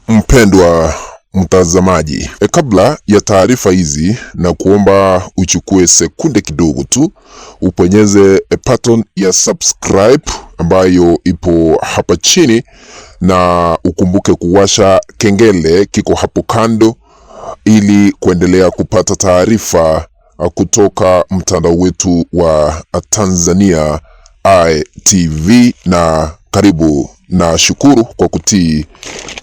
Mpendwa mtazamaji, kabla ya taarifa hizi na kuomba uchukue sekunde kidogo tu uponyeze button ya subscribe ambayo ipo hapa chini, na ukumbuke kuwasha kengele kiko hapo kando ili kuendelea kupata taarifa kutoka mtandao wetu wa Tanzania ITV. Na karibu na shukuru kwa kutii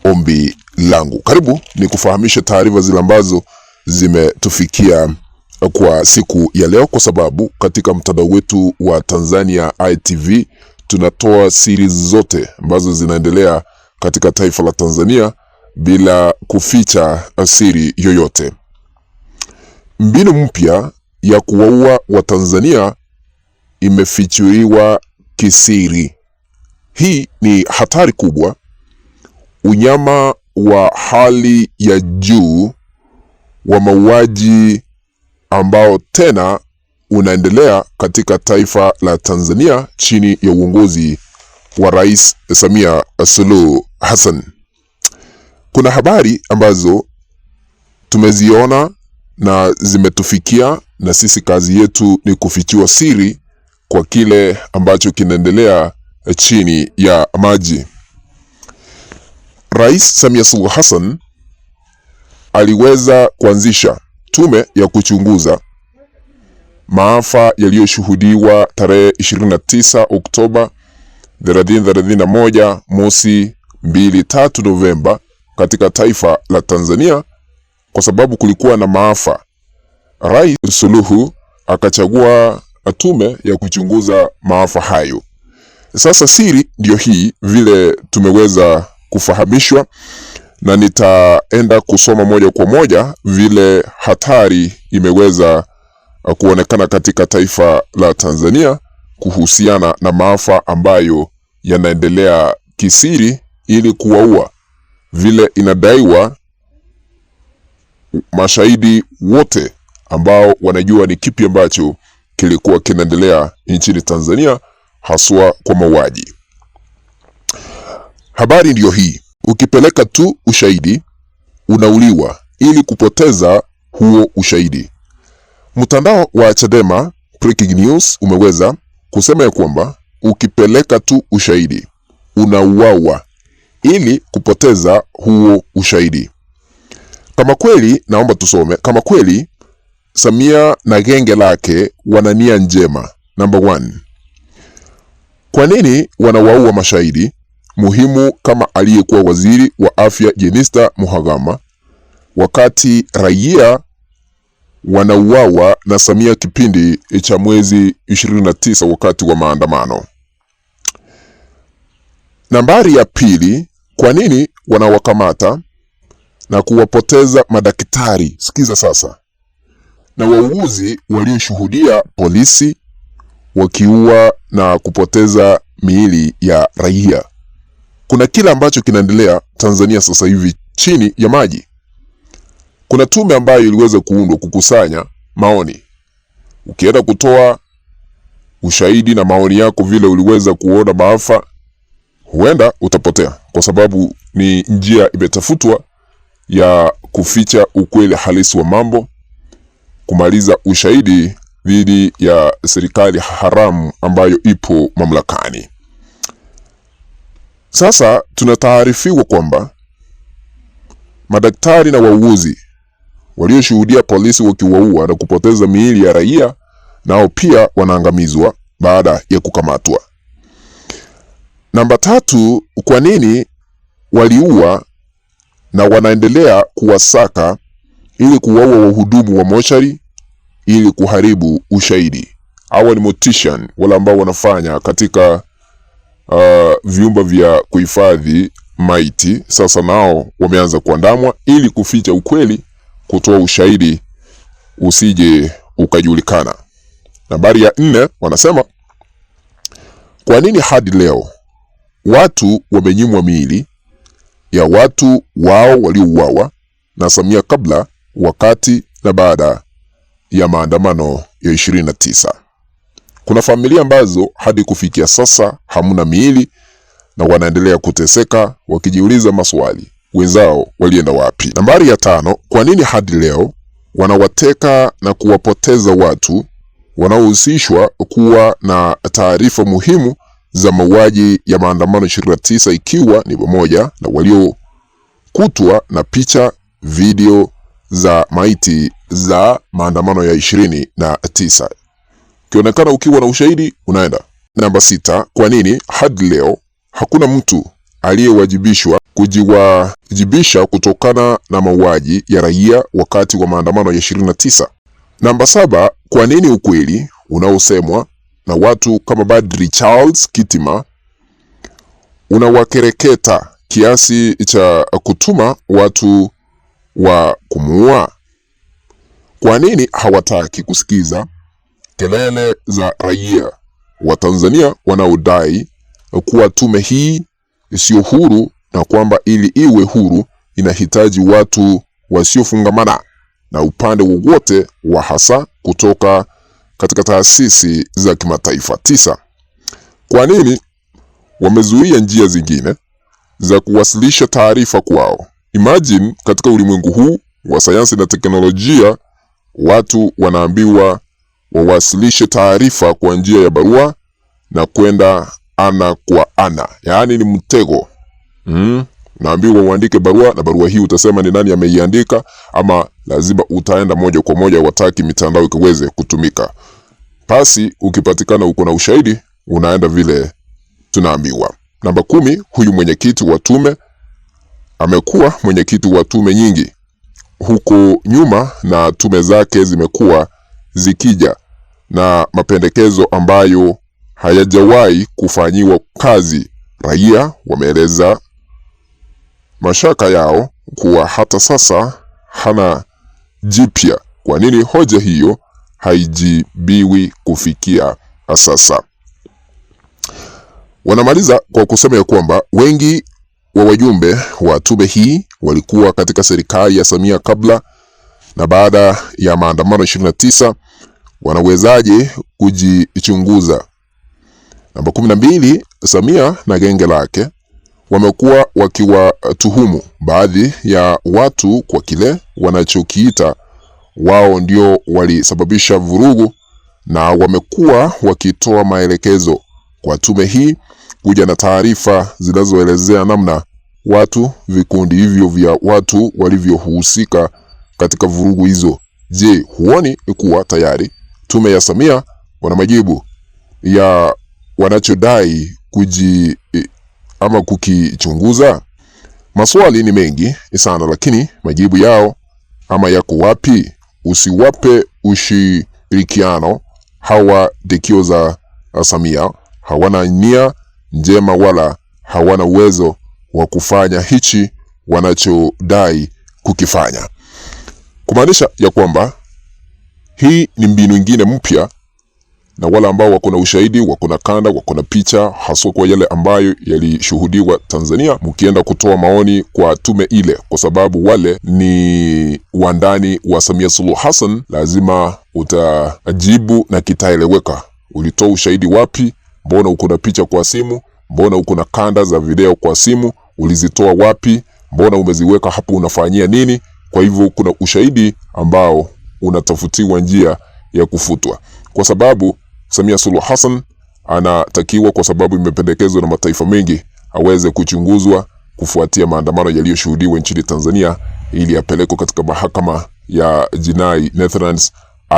ombi langu. Karibu ni kufahamisha taarifa zile ambazo zimetufikia kwa siku ya leo, kwa sababu katika mtandao wetu wa Tanzania ITV tunatoa siri zote ambazo zinaendelea katika taifa la Tanzania bila kuficha siri yoyote. Mbinu mpya ya kuwaua Watanzania imefichuliwa kisiri. Hii ni hatari kubwa, unyama wa hali ya juu wa mauaji ambao tena unaendelea katika taifa la Tanzania chini ya uongozi wa Rais Samia Suluhu Hassan. Kuna habari ambazo tumeziona na zimetufikia, na sisi kazi yetu ni kufichua siri kwa kile ambacho kinaendelea chini ya maji. Rais Samia Suluhu Hassan aliweza kuanzisha tume ya kuchunguza maafa yaliyoshuhudiwa tarehe 29 Oktoba 2021 mosi 2-3 Novemba katika taifa la Tanzania, kwa sababu kulikuwa na maafa. Rais Suluhu akachagua tume ya kuchunguza maafa hayo. Sasa siri ndio hii vile tumeweza kufahamishwa, na nitaenda kusoma moja kwa moja vile hatari imeweza kuonekana katika taifa la Tanzania kuhusiana na maafa ambayo yanaendelea kisiri ili kuwaua. Vile inadaiwa mashahidi wote ambao wanajua ni kipi ambacho kilikuwa kinaendelea nchini Tanzania haswa kwa mauaji. Habari ndiyo hii: ukipeleka tu ushahidi unauliwa ili kupoteza huo ushahidi. Mtandao wa Chadema Breaking News umeweza kusema ya kwamba ukipeleka tu ushahidi unauawa ili kupoteza huo ushahidi. Kama kweli, naomba tusome, kama kweli Samia na genge lake wana nia njema, number 1, kwa nini wanawaua mashahidi muhimu kama aliyekuwa waziri wa afya Jenista Mhagama, wakati raia wanauawa na Samia kipindi cha mwezi 29 wakati wa maandamano? Nambari ya pili, kwa nini wanawakamata na kuwapoteza madaktari, sikiza sasa, na wauguzi walioshuhudia polisi wakiua na kupoteza miili ya raia? Kuna kila ambacho kinaendelea Tanzania sasa hivi chini ya maji. Kuna tume ambayo iliweza kuundwa kukusanya maoni. Ukienda kutoa ushahidi na maoni yako vile uliweza kuona maafa, huenda utapotea, kwa sababu ni njia imetafutwa ya kuficha ukweli halisi wa mambo, kumaliza ushahidi dhidi ya serikali haramu ambayo ipo mamlakani. Sasa tunataarifiwa kwamba madaktari na wauguzi walioshuhudia polisi wakiwaua na kupoteza miili ya raia nao pia wanaangamizwa baada ya kukamatwa. Namba 3, kwa nini waliua na wanaendelea kuwasaka ili kuwaua wahudumu wa mochari ili kuharibu ushahidi? Hawa ni mortician, wale ambao wanafanya katika vyumba vya kuhifadhi maiti. Sasa nao wameanza kuandamwa ili kuficha ukweli, kutoa ushahidi usije ukajulikana. Nambari ya 4, wanasema kwa nini hadi leo watu wamenyimwa miili ya watu wao waliouawa na Samia kabla, wakati na baada ya maandamano ya 29. Kuna familia ambazo hadi kufikia sasa hamuna miili na wanaendelea kuteseka wakijiuliza maswali. wenzao walienda wapi? Nambari ya 5, kwa nini hadi leo wanawateka na kuwapoteza watu wanaohusishwa kuwa na taarifa muhimu za mauaji ya maandamano 29, ikiwa ni pamoja na waliokutwa na picha, video za maiti za maandamano ya 29. Ukionekana ukiwa na ushahidi unaenda. Namba 6, kwa nini hadi leo hakuna mtu aliyewajibishwa kujiwajibisha kutokana na mauaji ya raia wakati wa maandamano ya 29? Namba 7, kwa nini ukweli unaosemwa na watu kama Badri Charles Kitima unawakereketa kiasi cha kutuma watu wa kumuua? Kwa nini hawataki kusikiza kelele za raia wa Tanzania wanaodai kuwa tume hii sio huru na kwamba ili iwe huru inahitaji watu wasiofungamana na upande wowote wa hasa kutoka katika taasisi za kimataifa? 9, kwa nini wamezuia njia zingine za kuwasilisha taarifa kwao? Imagine katika ulimwengu huu wa sayansi na teknolojia, watu wanaambiwa wawasilishe taarifa kwa njia ya barua na kwenda ana kwa ana, yaani ni mtego. Naambiwa uandike barua na barua hii utasema ni nani ameiandika, ama lazima utaenda moja kwa moja, wataki mitandao ikiweze kutumika. Pasi ukipatikana uko na ushahidi unaenda vile tunaambiwa. Namba 10, huyu mwenyekiti wa tume amekuwa mwenyekiti wa tume nyingi huko nyuma, na tume zake zimekuwa zikija na mapendekezo ambayo hayajawahi kufanyiwa kazi. Raia wameeleza mashaka yao kuwa hata sasa hana jipya. Kwa nini hoja hiyo haijibiwi kufikia sasa? Wanamaliza kwa kusema ya kwamba wengi wa wajumbe wa tume hii walikuwa katika serikali ya Samia kabla na baada ya maandamano 29. Wanawezaje kujichunguza? Namba 12, Samia na genge lake wamekuwa wakiwatuhumu baadhi ya watu kwa kile wanachokiita wao ndio walisababisha vurugu, na wamekuwa wakitoa maelekezo kwa tume hii kuja na taarifa zinazoelezea namna vikundi hivyo vya watu walivyohusika katika vurugu hizo. Je, huoni kuwa tayari tume ya Samia wana majibu ya wanachodai kukichunguza? Maswali ni mengi sana, lakini majibu yao ama yako wapi? Usiwape ushirikiano hawa dekio za Samia. Hawana nia njema wala hawana uwezo wa kufanya hichi wanachodai kukifanya. Kumaanisha ya kwamba hii ni mbinu nyingine mpya, na wale ambao wako na ushahidi, wako na kanda, wako na picha, haswa kwa yale ambayo yalishuhudiwa Tanzania, mkienda kutoa maoni kwa tume ile, kwa sababu wale ni wandani wa Samia Suluhu Hassan, lazima utajibu na kitaeleweka. Ulitoa ushahidi wapi? Mbona uko na picha kwa simu? Mbona uko na kanda za video kwa simu? Ulizitoa wapi? Mbona umeziweka hapo? Unafanyia nini? Kwa hivyo kuna ushahidi ambao unatafutiwa njia ya kufutwa, kwa sababu Samia Suluhu Hassan anatakiwa, kwa sababu imependekezwa na mataifa mengi, aweze kuchunguzwa kufuatia maandamano yaliyoshuhudiwa nchini Tanzania, ili apelekwe katika mahakama ya jinai Netherlands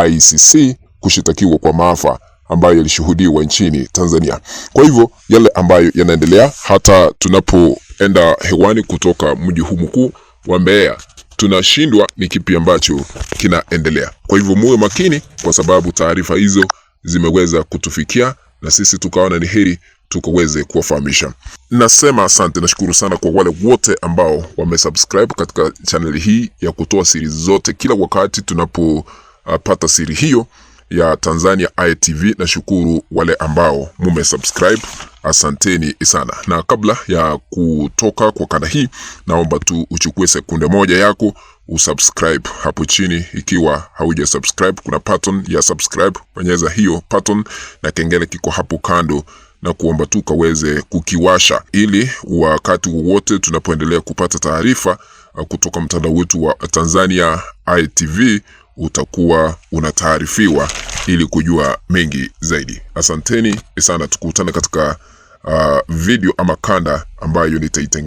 ICC kushitakiwa kwa maafa ambayo yalishuhudiwa nchini Tanzania. Kwa hivyo yale ambayo yanaendelea, hata tunapoenda hewani kutoka mji huu mkuu wa Mbeya, tunashindwa ni kipi ambacho kinaendelea. Kwa hivyo muwe makini, kwa sababu taarifa hizo zimeweza kutufikia na sisi tukaona ni heri tukaweze kuwafahamisha. Nasema asante, nashukuru sana kwa wale wote ambao wamesubscribe katika channel hii ya kutoa siri zote kila wakati tunapopata siri hiyo ya Tanzania ITV. Nashukuru wale ambao mumesubscribe, asanteni sana. Na kabla ya kutoka kwa kanda hii, naomba tu uchukue sekunde moja yako usubscribe hapo chini. Ikiwa hauja subscribe, kuna button ya subscribe, bonyeza hiyo button na kengele kiko hapo kando, na kuomba tu kaweze kukiwasha, ili wakati wowote tunapoendelea kupata taarifa kutoka mtandao wetu wa Tanzania ITV utakuwa unataarifiwa ili kujua mengi zaidi. Asanteni sana, tukutane katika video ama kanda ambayo nitaitengeneza.